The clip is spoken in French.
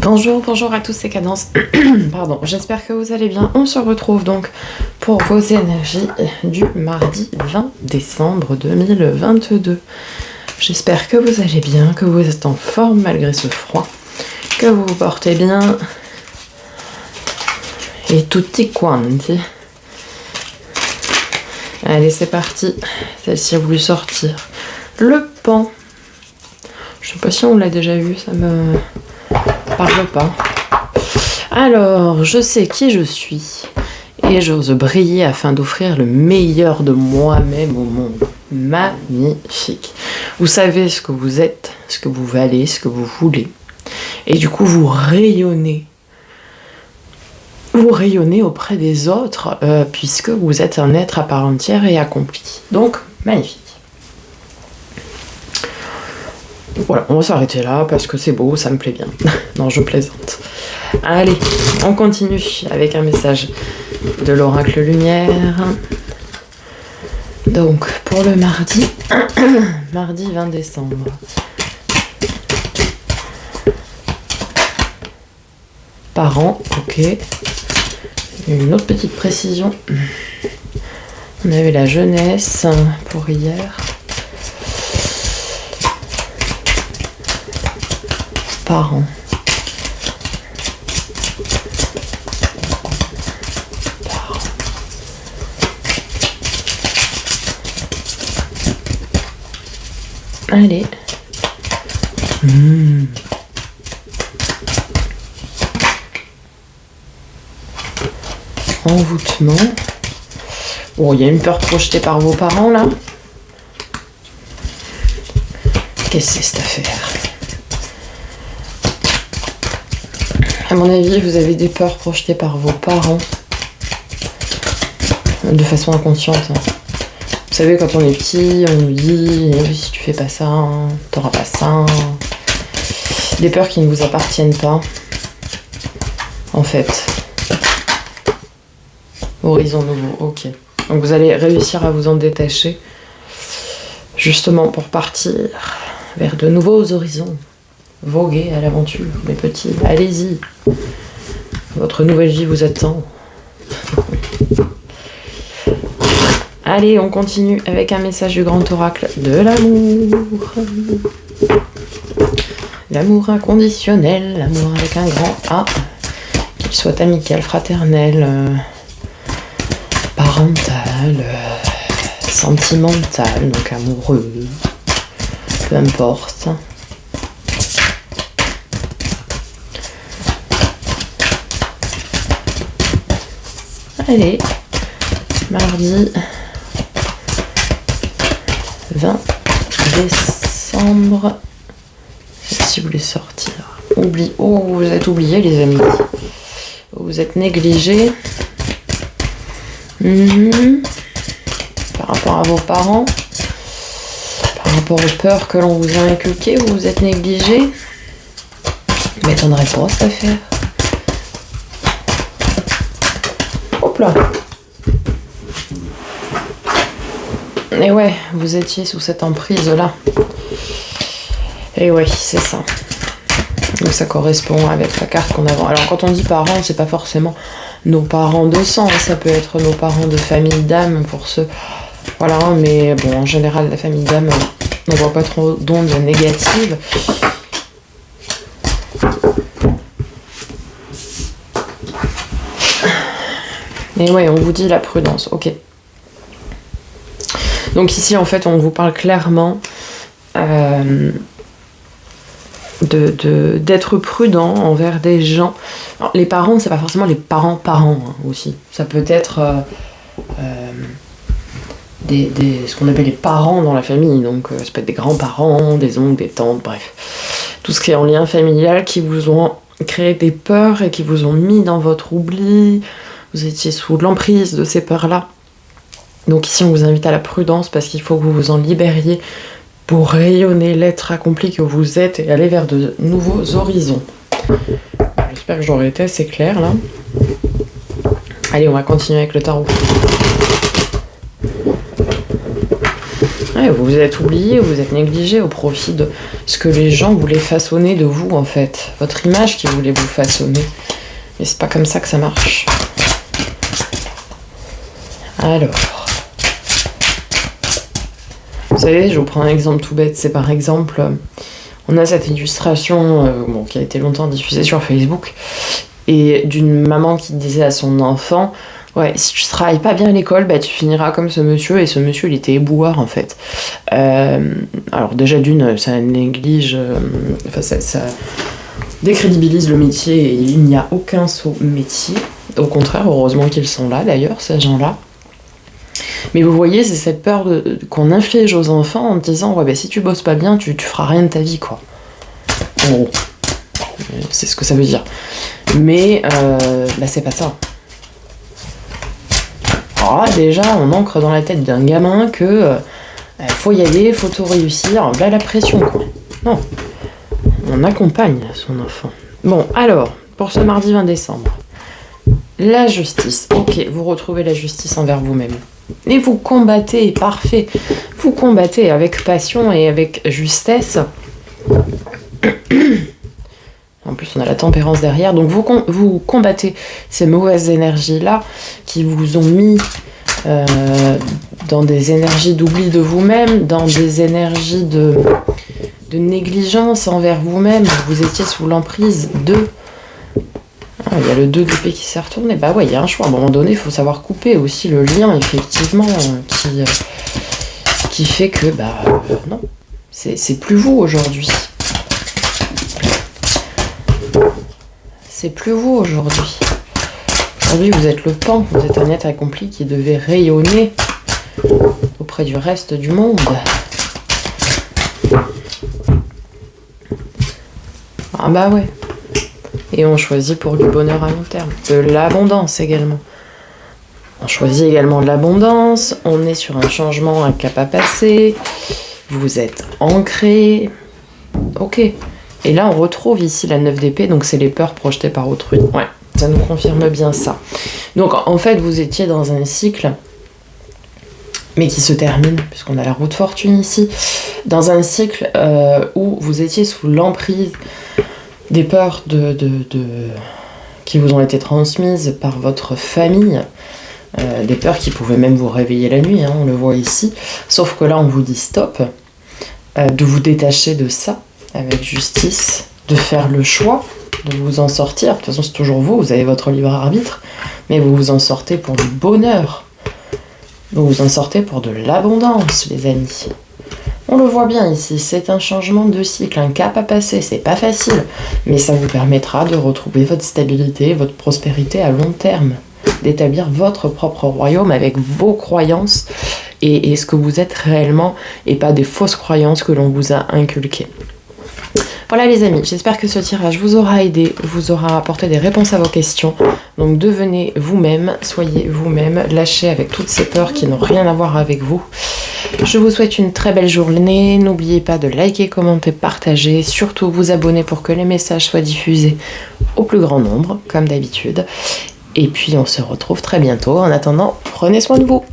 Bonjour, bonjour à tous, c'est Cadence. Pardon, j'espère que vous allez bien. On se retrouve donc pour vos énergies du mardi 20 décembre 2022. J'espère que vous allez bien, que vous êtes en forme malgré ce froid, que vous vous portez bien. Et tutti quanti. Allez, c'est parti. Celle-ci a voulu sortir. Le pan. Je sais pas si on l'a déjà vu, ça me parle pas. Alors, je sais qui je suis et j'ose briller afin d'offrir le meilleur de moi-même au monde. Magnifique. Vous savez ce que vous êtes, ce que vous valez, ce que vous voulez. Et du coup, vous rayonnez. Vous rayonnez auprès des autres puisque vous êtes un être à part entière et accompli. Donc, magnifique. Voilà, on va s'arrêter là parce que c'est beau, ça me plaît bien. Non, je plaisante. Allez, on continue avec un message de l'oracle lumière. Donc, pour le mardi, mardi 20 décembre. Parents, ok. Une autre petite précision. On avait la jeunesse pour hier. Parents. Allez. Envoûtement. Oh, il y a une peur projetée par vos parents là. Qu'est-ce que c'est cette affaire? À mon avis, vous avez des peurs projetées par vos parents de façon inconsciente. Vous savez, quand on est petit, on nous dit si tu fais pas ça, t'auras pas ça. Des peurs qui ne vous appartiennent pas. En fait. Horizon nouveau, ok. Donc vous allez réussir à vous en détacher. Justement pour partir vers de nouveaux horizons. Voguez à l'aventure, mes petits. Allez-y. Votre nouvelle vie vous attend. Allez, on continue avec un message du grand oracle de l'amour. L'amour inconditionnel, l'amour avec un grand A. Qu'il soit amical, fraternel, parental, sentimental, donc amoureux. Peu importe. Allez, mardi 20 décembre. Si vous voulez sortir. Oh, vous êtes oubliés les amis. Vous êtes négligés. Par rapport à vos parents. Par rapport aux peurs que l'on vous a inculquées, vous vous êtes négligés. Je m'étonnerait pas cette affaire. Hop là. Et ouais, vous étiez sous cette emprise là. Et ouais, c'est ça. Donc ça correspond avec la carte qu'on a. Alors quand on dit parents, c'est pas forcément nos parents de sang, ça peut être nos parents de famille d'âme pour ceux. Voilà, mais bon, en général, la famille d'âme, on ne voit pas trop d'ondes négatives. Et ouais, on vous dit la prudence, ok. Donc ici, en fait, on vous parle clairement d'être prudent envers des gens. Alors, les parents, c'est pas forcément les parents aussi. Ça peut être ce qu'on appelle les parents dans la famille. Donc ça peut être des grands-parents, des oncles, des tantes, bref. Tout ce qui est en lien familial qui vous ont créé des peurs et qui vous ont mis dans votre oubli. Vous étiez sous l'emprise de ces peurs-là. Donc ici, on vous invite à la prudence parce qu'il faut que vous vous en libériez pour rayonner l'être accompli que vous êtes et aller vers de nouveaux horizons. J'espère que j'aurais été assez clair là. Allez, on va continuer avec le tarot. Ouais, vous vous êtes oublié, vous êtes négligé au profit de ce que les gens voulaient façonner de vous, en fait. Votre image qu'ils voulaient vous façonner. Mais c'est pas comme ça que ça marche. Alors... Vous savez, je vous prends un exemple tout bête. C'est par exemple... on a cette illustration qui a été longtemps diffusée sur Facebook. Et d'une maman qui disait à son enfant... Ouais, si tu travailles pas bien à l'école, bah tu finiras comme ce monsieur, et ce monsieur, il était éboueur, en fait. Alors déjà, d'une, ça néglige... ça décrédibilise le métier, et il n'y a aucun saut métier. Au contraire, heureusement qu'ils sont là, d'ailleurs, ces gens-là. Mais vous voyez, c'est cette peur qu'on inflige aux enfants en disant « Ouais, bah si tu bosses pas bien, tu feras rien de ta vie, quoi. » En gros. C'est ce que ça veut dire. Mais, bah c'est pas ça. Alors là, déjà, on ancre dans la tête d'un gamin que faut y aller, faut tout réussir, là la pression, quoi. Non, on accompagne son enfant. Bon, alors, pour ce mardi 20 décembre, la justice. Ok, vous retrouvez la justice envers vous-même. Et vous combattez, parfait. Vous combattez avec passion et avec justesse. En plus, on a la tempérance derrière. Donc, vous combattez ces mauvaises énergies-là qui vous ont mis dans des énergies d'oubli de vous-même, dans des énergies de négligence envers vous-même. Vous étiez sous l'emprise de... Ah, il y a le 2 d'épée qui s'est retourné. Bah ouais, il y a un choix. À un moment donné, il faut savoir couper aussi le lien, effectivement, qui fait que, non, c'est plus vous aujourd'hui. C'est plus vous aujourd'hui. Aujourd'hui, vous êtes le pan, vous êtes un être accompli qui devait rayonner auprès du reste du monde. Ah bah ouais. Et on choisit pour du bonheur à long terme. De l'abondance également. On choisit également de l'abondance. On est sur un changement, un cap à passer. Vous êtes ancré. Ok. Et là, on retrouve ici la 9 d'épée, donc c'est les peurs projetées par autrui. Ouais, ça nous confirme bien ça. Donc, en fait, vous étiez dans un cycle, mais qui se termine, puisqu'on a la roue de fortune ici, dans un cycle où vous étiez sous l'emprise des peurs qui vous ont été transmises par votre famille, des peurs qui pouvaient même vous réveiller la nuit, hein, on le voit ici. Sauf que là, on vous dit stop, de vous détacher de ça, avec justice, de faire le choix, de vous en sortir. De toute façon, c'est toujours vous avez votre libre arbitre, mais vous vous en sortez pour du bonheur. Vous vous en sortez pour de l'abondance, les amis. On le voit bien ici, c'est un changement de cycle, un cap à passer, c'est pas facile, mais ça vous permettra de retrouver votre stabilité, votre prospérité à long terme, d'établir votre propre royaume avec vos croyances et ce que vous êtes réellement, et pas des fausses croyances que l'on vous a inculquées. Voilà les amis, j'espère que ce tirage vous aura aidé, vous aura apporté des réponses à vos questions. Donc devenez vous-même, soyez vous-même, lâchez avec toutes ces peurs qui n'ont rien à voir avec vous. Je vous souhaite une très belle journée, n'oubliez pas de liker, commenter, partager, surtout vous abonner pour que les messages soient diffusés au plus grand nombre, comme d'habitude. Et puis on se retrouve très bientôt, en attendant, prenez soin de vous.